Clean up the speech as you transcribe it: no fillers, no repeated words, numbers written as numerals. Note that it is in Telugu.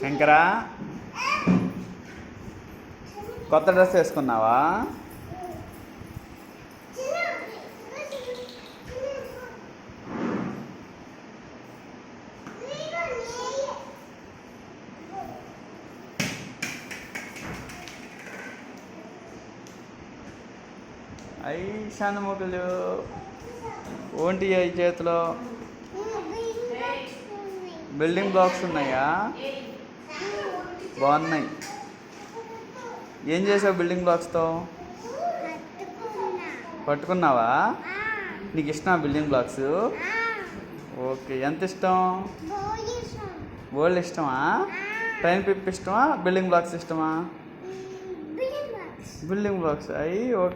శంకరా, కొత్త డ్రెస్ వేసుకున్నావా? అయ్యి శాంతముఖులు ఏంటి ఈ చేతిలో? బిల్డింగ్ బ్లాక్స్ ఉన్నాయా? బాగున్నాయి. ఏం చేసావు బిల్డింగ్ బ్లాక్స్తో? పట్టుకున్నావా? నీకు ఇష్టమా బిల్డింగ్ బ్లాక్స్? ఓకే, ఎంత ఇష్టం? బోల్డ్ ఇష్టమా? ట్రైన్ పిప్ ఇష్టమా? బిల్డింగ్ బ్లాక్స్ ఇష్టమా? బిల్డింగ్ బ్లాక్స్ అయ్యి ఓకే.